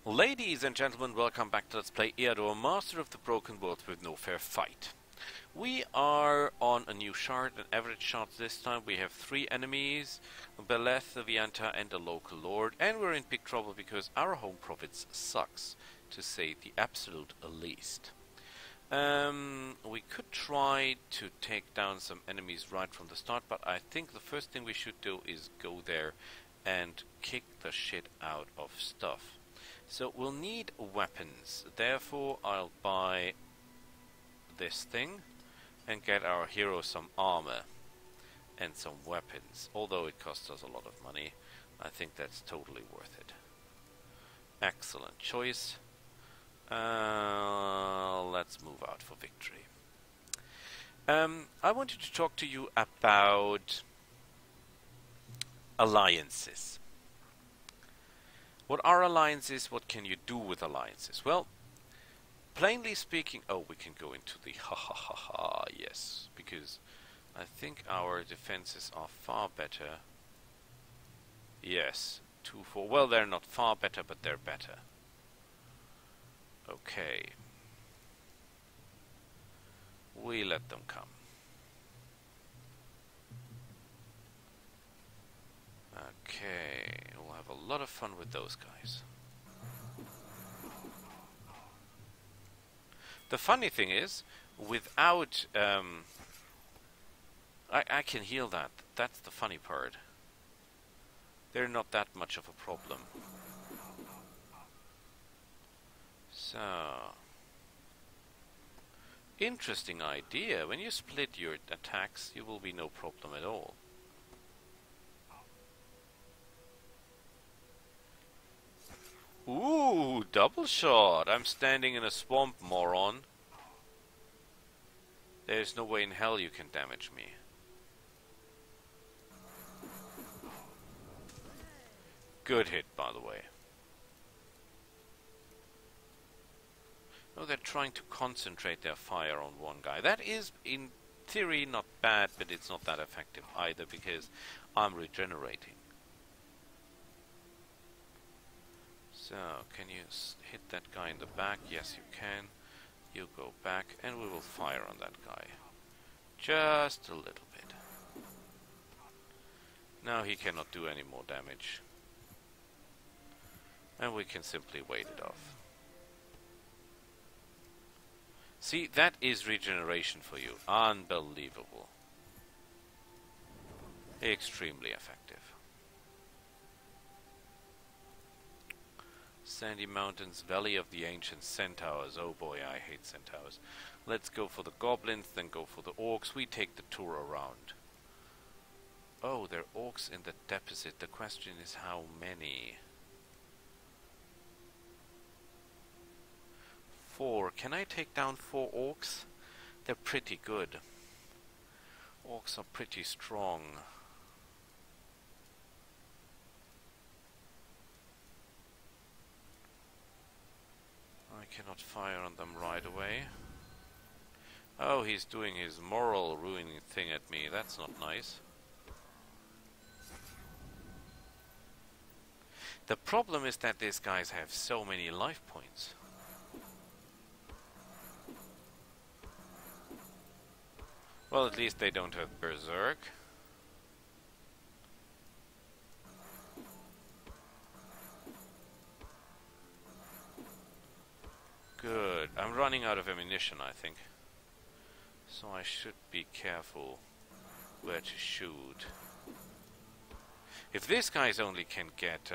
Ladies and gentlemen, welcome back to Let's Play Eador, Master of the Broken World with no fair fight. We are on a new shard, an average shard this time. We have 3 enemies, Beleth, Vianta and a local lord, and we're in big trouble because our home province sucks, to say the absolute least. We could try to take down some enemies right from the start, but I think the first thing we should do is go there and kick the shit out of stuff. So we'll need weapons, therefore I'll buy this thing and get our hero some armor and some weapons. Although it costs us a lot of money, I think that's totally worth it. Excellent choice. Let's move out for victory. I wanted to talk to you about alliances. What are alliances? What can you do with alliances? Well, plainly speaking... Oh, we can go into the ha, yes. Because I think our defenses are far better. Yes, 2-4. Well, they're not far better, but they're better. Okay. We let them come. Okay, we'll have a lot of fun with those guys. The funny thing is, without... I can heal that. That's the funny part. They're not that much of a problem. So... Interesting idea. When you split your attacks, you will be no problem at all. Ooh, double shot! I'm standing in a swamp, moron. There's no way in hell you can damage me. Good hit, by the way. Oh, they're trying to concentrate their fire on one guy. That is, in theory, not bad, but it's not that effective either, because I'm regenerating. So, can you hit that guy in the back? Yes, you can. You go back, and we will fire on that guy. Just a little bit. Now he cannot do any more damage. And we can simply wait it off. See, that is regeneration for you. Unbelievable. Extremely effective. Sandy Mountains, Valley of the Ancient Centaurs. Oh boy, I hate centaurs. Let's go for the goblins, then go for the orcs. We take the tour around. Oh, there are orcs in the deposit. The question is how many? 4. Can I take down 4 orcs? They're pretty good. Orcs are pretty strong. I cannot fire on them right away. Oh, he's doing his moral ruining thing at me. That's not nice. The problem is that these guys have so many life points. Well, at least they don't have Berserk. Good. I'm running out of ammunition, I think. So I should be careful where to shoot. If these guys only can get...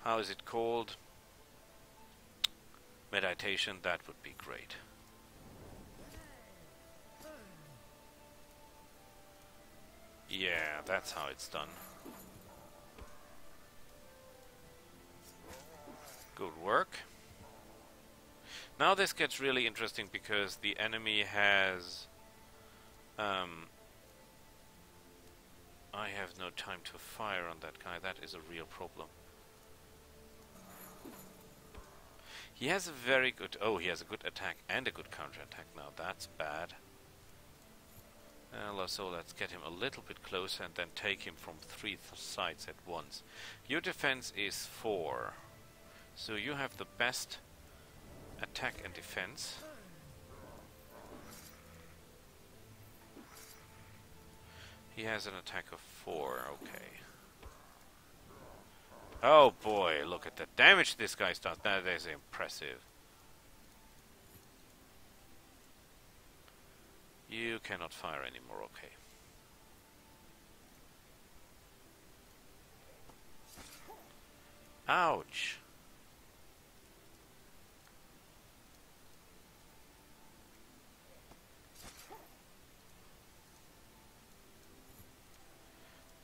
how is it called? Meditation, that would be great. Yeah, that's how it's done. Good work. Now this gets really interesting because the enemy has... I have no time to fire on that guy. That is a real problem. He has a very good... Oh, he has a good attack and a good counterattack now. That's bad. So let's get him a little bit closer and then take him from three sides at once. Your defense is 4. So you have the best attack and defense. He has an attack of 4, okay. Oh boy, look at the damage this guy does. That is impressive. You cannot fire anymore, okay. Ouch!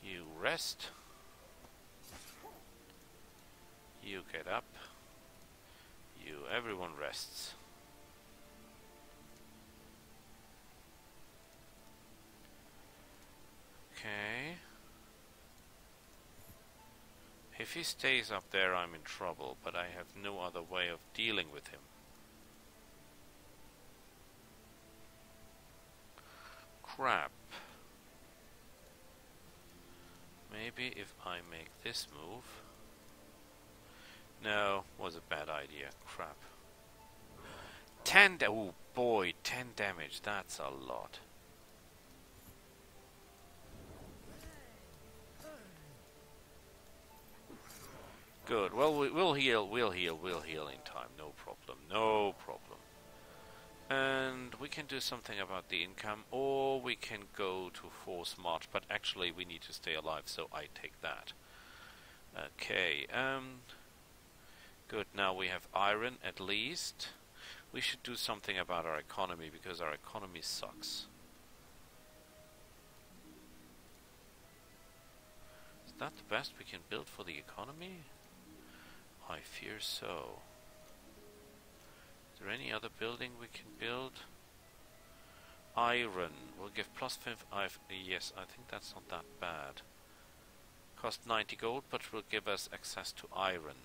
You rest. You get up. Everyone rests. Okay. If he stays up there, I'm in trouble, but I have no other way of dealing with him. Crap. Maybe if I make this move... No, was a bad idea. Crap. 10 oh boy, 10 damage. That's a lot. Good. Well, we'll heal in time. No problem. No problem. And we can do something about the income, or we can go to force march, but actually we need to stay alive, so I take that. Okay, good, now we have iron at least. We should do something about our economy, because our economy sucks. Is that the best we can build for the economy? I fear so. Is there any other building we can build? Iron will give plus 5. Yes, I think that's not that bad. Cost 90 gold, but will give us access to iron.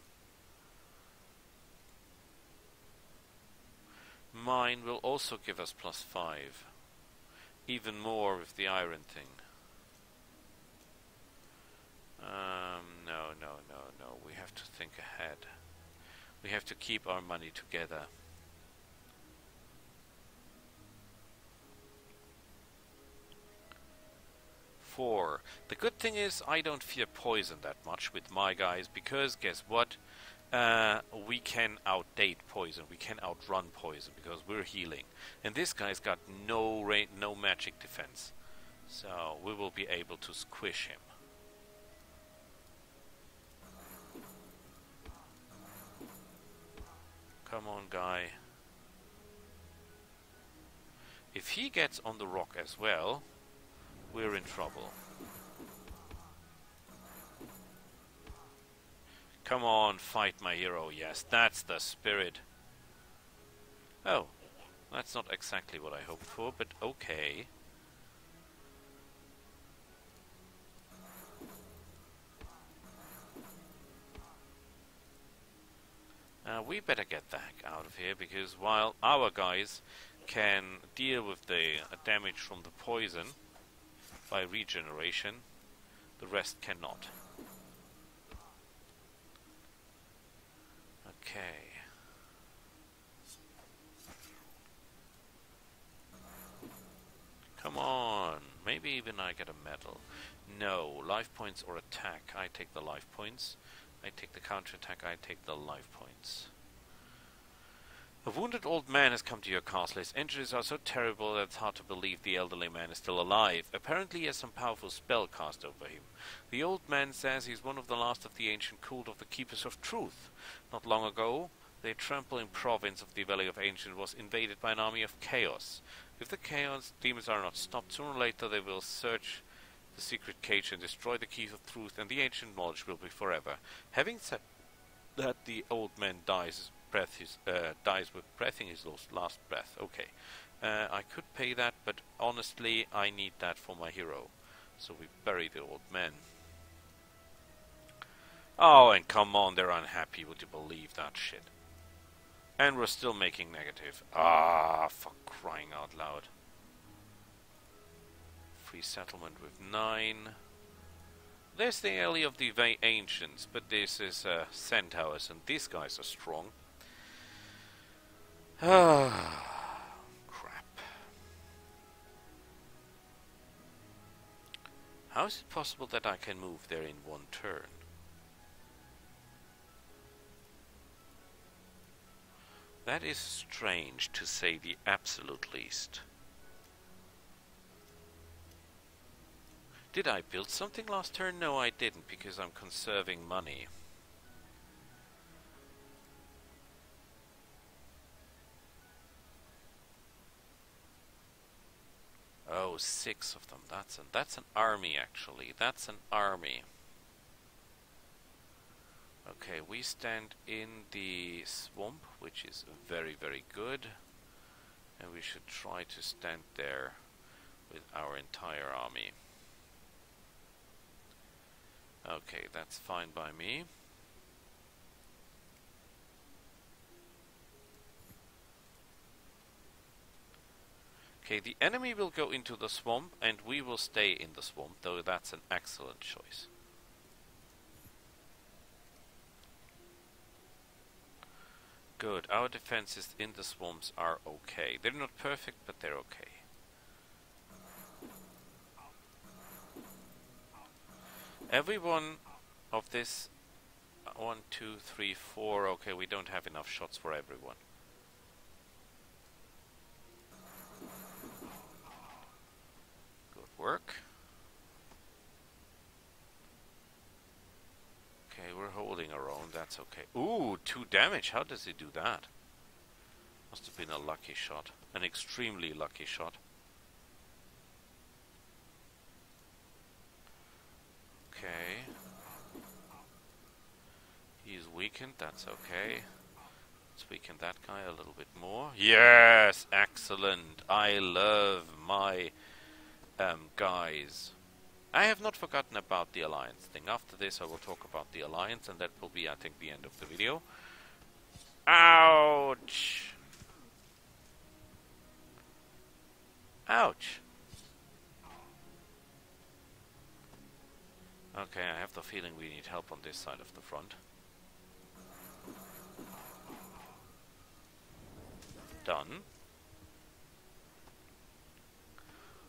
Mine will also give us plus 5. Even more with the iron thing. No. We have to think ahead. We have to keep our money together. The good thing is I don't fear poison that much with my guys, because guess what? We can outdate poison, we can outrun poison because we're healing. And this guy's got no magic defense. So we will be able to squish him. Come on, guy. If he gets on the rock as well, we're in trouble. Come on, fight my hero. Yes, that's the spirit. Oh, that's not exactly what I hoped for, but okay. We better get the heck out of here, because while our guys can deal with the damage from the poison by regeneration, the rest cannot. Okay. Come on. Maybe even I get a medal. No. Life points or attack. I take the life points. I take the counterattack. I take the life points. A wounded old man has come to your castle. His injuries are so terrible that it's hard to believe the elderly man is still alive. Apparently he has some powerful spell cast over him. The old man says he's one of the last of the ancient cult of the Keepers of Truth. Not long ago, the trampling province of the Valley of Ancient was invaded by an army of chaos. If the chaos demons are not stopped, sooner or later they will search the secret cage and destroy the keys of truth, and the ancient knowledge will be forever. Having said that, the old man dies with breathing his last breath. Okay. I could pay that, but honestly, I need that for my hero. So we bury the old man. Oh, and come on, they're unhappy. Would you believe that shit? And we're still making negative. Ah, for crying out loud. free settlement with 9. There's the ally of the ancients, but this is centaurs, and these guys are strong. Ah, crap. How is it possible that I can move there in one turn? That is strange, to say the absolute least. Did I build something last turn? No, I didn't, because I'm conserving money. Oh, 6 of them. That's an army, actually. That's an army. Okay, we stand in the swamp, which is very, very good. And we should try to stand there with our entire army. Okay, that's fine by me. Okay, the enemy will go into the swamp and we will stay in the swamp, though that's an excellent choice. Good, our defenses in the swamps are okay. They're not perfect, but they're okay. Every one of this 1, 2, 3, 4. Okay, we don't have enough shots for everyone. Good work. Okay, we're holding our own. That's okay. Ooh, 2 damage. How does he do that? Must have been a lucky shot. An extremely lucky shot. Okay. He's weakened, that's okay. Let's weaken that guy a little bit more. Yes! Excellent! I love my guys. I have not forgotten about the alliance thing. After this I will talk about the alliance, and that will be, I think, the end of the video. Ouch! Ouch! Okay, I have the feeling we need help on this side of the front. Done.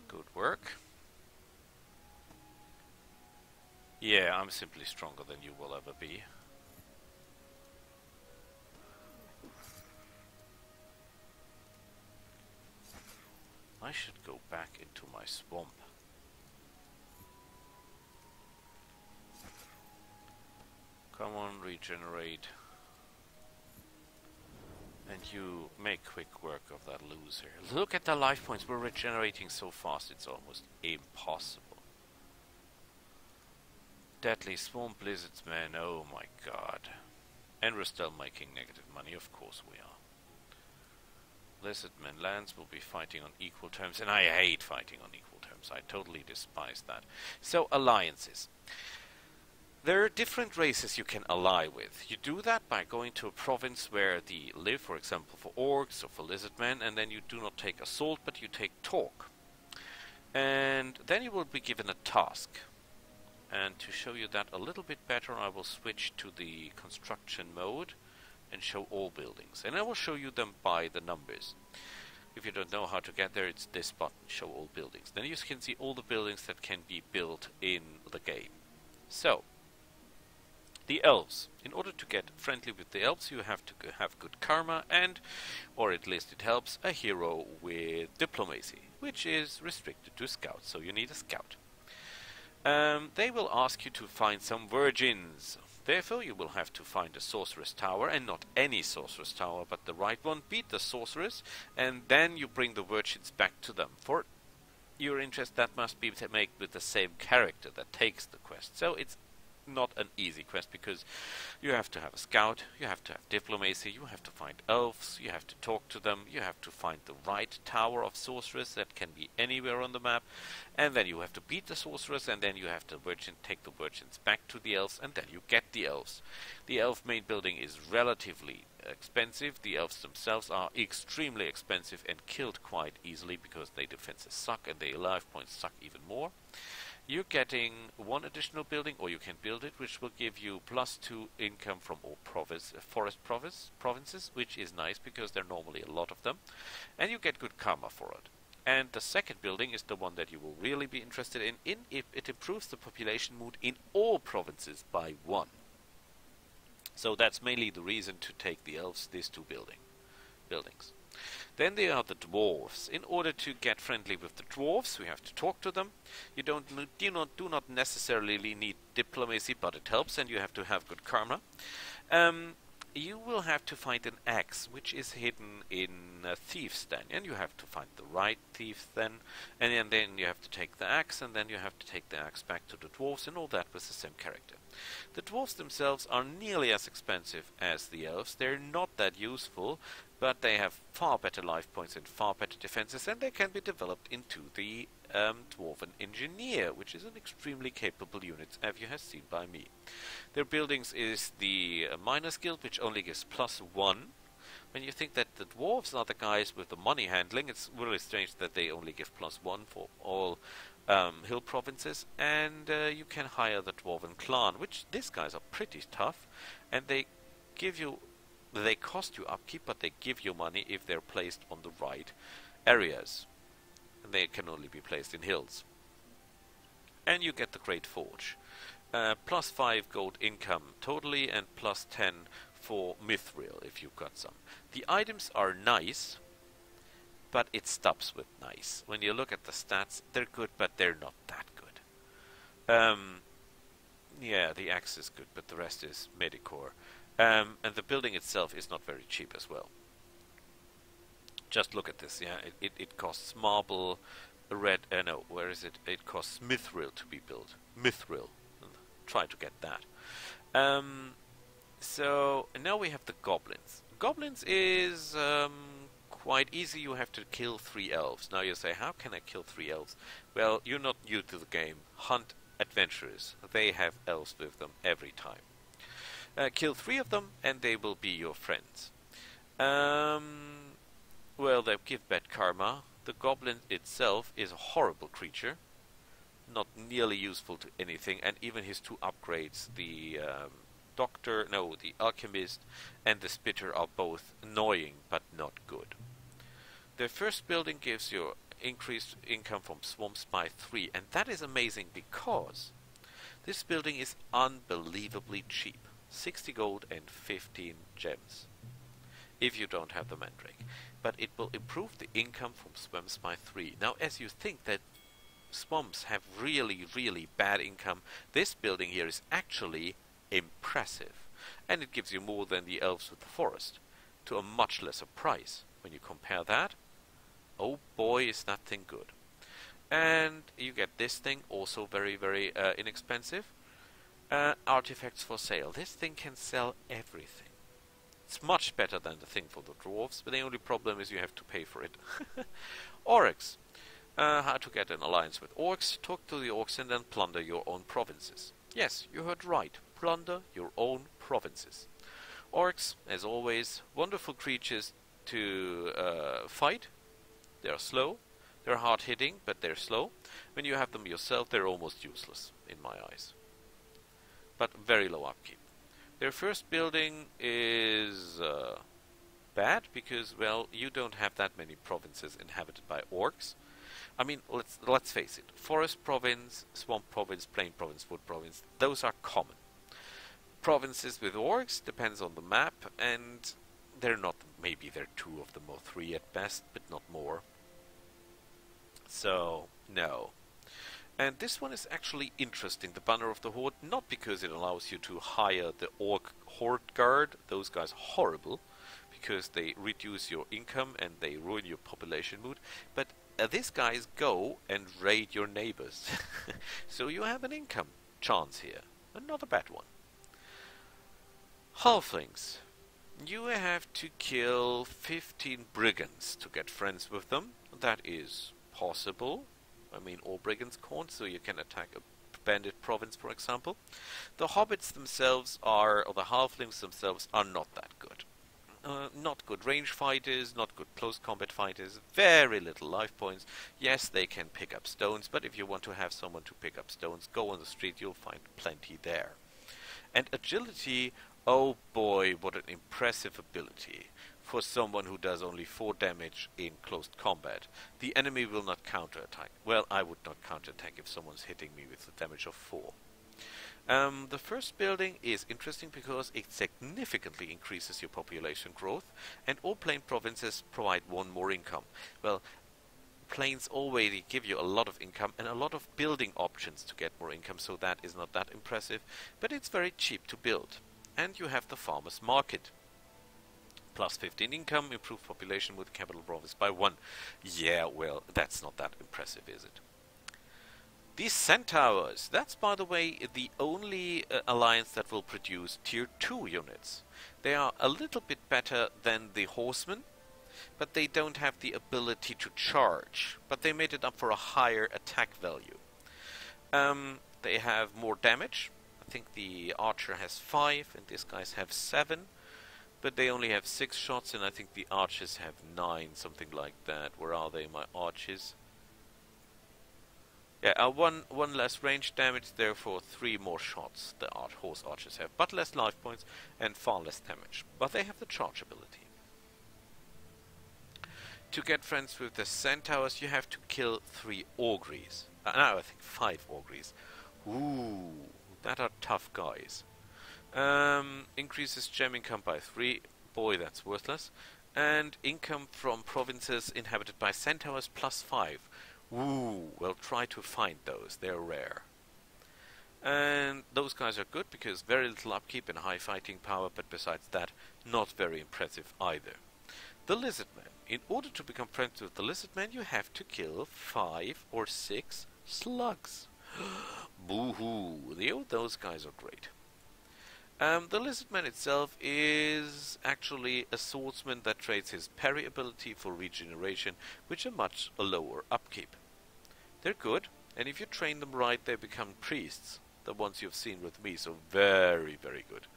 Good work. Yeah, I'm simply stronger than you will ever be. I should go back into my swamp. Come on, regenerate. And you make quick work of that loser. Look at the life points. We're regenerating so fast, it's almost impossible. Deadly Swamp Blizzards, man, oh my god. And we're still making negative money, of course we are. Lizardmen lands will be fighting on equal terms, and I hate fighting on equal terms. I totally despise that. So, alliances. There are different races you can ally with. You do that by going to a province where they live, for example for orcs or for lizardmen, and then you do not take assault, but you take talk. And then you will be given a task. And to show you that a little bit better, I will switch to the construction mode and show all buildings. And I will show you them by the numbers. If you don't know how to get there, it's this button, show all buildings. Then you can see all the buildings that can be built in the game. So, the elves. In order to get friendly with the elves, you have to have good karma and, or at least it helps, a hero with diplomacy, which is restricted to scouts, so you need a scout. They will ask you to find some virgins. Therefore, you will have to find a sorceress tower, and not any sorceress tower, but the right one. Beat the sorceress, and then you bring the virgins back to them. For your interest, that must be made with the same character that takes the quest. So it's not an easy quest, because you have to have a scout, you have to have diplomacy, you have to find elves, you have to talk to them, you have to find the right tower of sorceress that can be anywhere on the map, and then you have to beat the sorceress, and then you have to take the virgins back to the elves, and then you get the elves. The elf main building is relatively expensive. The elves themselves are extremely expensive and killed quite easily because their defenses suck and their life points suck even more. You're getting one additional building, or you can build it, which will give you +2 income from all forest provinces, which is nice because there are normally a lot of them, and you get good karma for it. And the second building is the one that you will really be interested in if it improves the population mood in all provinces by 1. So that's mainly the reason to take the elves, these two buildings. Then there are the dwarves. In order to get friendly with the dwarves, we have to talk to them. You do not necessarily need diplomacy, but it helps, and you have to have good karma. You will have to find an axe, which is hidden in a thief's den, and you have to find the right thief then, and then you have to take the axe, and then you have to take the axe back to the dwarves, and all that with the same character. The dwarves themselves are nearly as expensive as the elves. They're not that useful, but they have far better life points and far better defenses, and they can be developed into the Dwarven Engineer, which is an extremely capable unit, as you have seen by me. Their buildings is the Miners Guild, which only gives +1. When you think that the dwarves are the guys with the money handling, it's really strange that they only give +1 for all hill provinces, and you can hire the Dwarven Clan, which these guys are pretty tough, and they cost you upkeep, but they give you money if they're placed on the right areas. And they can only be placed in hills. And you get the Great Forge. +5 gold income totally, and +10 for mithril if you've got some. The items are nice, but it stops with nice. When you look at the stats, they're good, but they're not that good. Yeah, the axe is good, but the rest is medicore. And the building itself is not very cheap as well. Just look at this, yeah, it costs marble, where is it? It costs mithril to be built. Mithril. Try to get that. So, now we have the goblins. Goblins is quite easy. You have to kill 3 elves. Now you say, how can I kill 3 elves? Well, you're not new to the game. Hunt adventurers. They have elves with them every time. Kill 3 of them, and they will be your friends. Well, they give bad karma. The goblin itself is a horrible creature, not nearly useful to anything, and even his 2 upgrades, the the alchemist and the spitter, are both annoying but not good. The first building gives you increased income from swamps by 3, and that is amazing because this building is unbelievably cheap. 60 gold and 15 gems, if you don't have the mandrake. But it will improve the income from swamps by 3. Now, as you think that swamps have really, really bad income, this building here is actually impressive. And it gives you more than the elves with the forest, to a much lesser price. When you compare that, oh boy, is that thing good. And you get this thing, also very, very inexpensive. Artifacts for sale. This thing can sell everything. It's much better than the thing for the dwarves, but the only problem is you have to pay for it. Orcs. How to get an alliance with orcs. Talk to the orcs and then plunder your own provinces. Yes, you heard right. Plunder your own provinces. Orcs, as always, wonderful creatures to fight. They're slow. They're hard-hitting, but they're slow. When you have them yourself, they're almost useless, in my eyes. But very low upkeep. Their first building is bad because, well, you don't have that many provinces inhabited by orcs. I mean, let's face it. Forest province, swamp province, plain province, wood province, those are common. Provinces with orcs depends on the map, and they're not, maybe there are 2 of them or 3 at best, but not more. So, no. And this one is actually interesting, the Banner of the Horde, not because it allows you to hire the Orc Horde Guard. Those guys are horrible, because they reduce your income and they ruin your population mood, but these guys go and raid your neighbors. So you have an income chance here. Not a bad one. Halflings. You have to kill 15 brigands to get friends with them. That is possible. I mean, all brigands count, so you can attack a bandit province, for example. The hobbits themselves are, or the halflings themselves, are not that good. Not good range fighters, not good close combat fighters, very little life points. Yes, they can pick up stones, but if you want to have someone to pick up stones, go on the street, you'll find plenty there. And agility, oh boy, what an impressive ability for someone who does only 4 damage in close combat. The enemy will not counterattack. Well, I would not counterattack if someone's hitting me with a damage of 4. The first building is interesting because it significantly increases your population growth, and all plain provinces provide 1 more income. Well, plains already give you a lot of income and a lot of building options to get more income, so that is not that impressive, but it's very cheap to build. And you have the farmer's market. Plus 15 income, improved population with capital province by 1. Yeah, well, that's not that impressive, is it? These centaurs, that's by the way the only alliance that will produce tier 2 units. They are a little bit better than the horsemen, but they don't have the ability to charge. But they made it up for a higher attack value. They have more damage. I think the archer has 5 and these guys have 7. But they only have 6 shots and I think the archers have 9, something like that. Where are they, my archers? Yeah, one less range damage, therefore 3 more shots the horse archers have, but less life points and far less damage. But they have the charge ability. To get friends with the centaurs, you have to kill 3 ogres. No, I think 5 ogres. Ooh, that are tough guys. Increases gem income by 3. Boy, that's worthless. And income from provinces inhabited by centaurs plus 5. Ooh, well, try to find those. They're rare. And those guys are good because very little upkeep and high fighting power, but besides that, not very impressive either. The Lizardmen. In order to become friends with the Lizardmen, you have to kill 5 or 6 slugs. Boo-hoo. Those guys are great. The Lizardman itself is actually a swordsman that trades his parry ability for regeneration, which are much lower upkeep. They're good, and if you train them right, they become priests, the ones you've seen with me, so very, very good.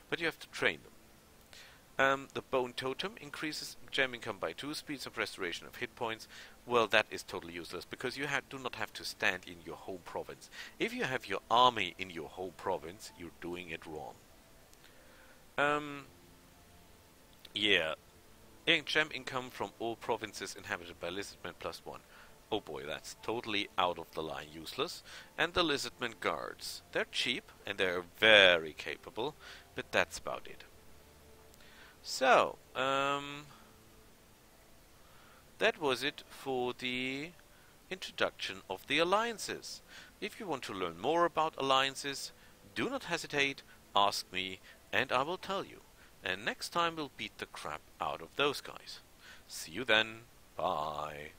But you have to train them. The Bone Totem increases gem income by 2, speeds of restoration of hit points. Well, that is totally useless, because you do not have to stand in your home province. If you have your army in your home province, you're doing it wrong. Yeah. Gem income from all provinces inhabited by Lizardmen plus 1. Oh boy, that's totally out of the line useless. And the Lizardmen guards. They're cheap and they're very capable, but that's about it. So, that was it for the introduction of the alliances. If you want to learn more about alliances, do not hesitate, ask me, and I will tell you. And next time we'll beat the crap out of those guys. See you then. Bye.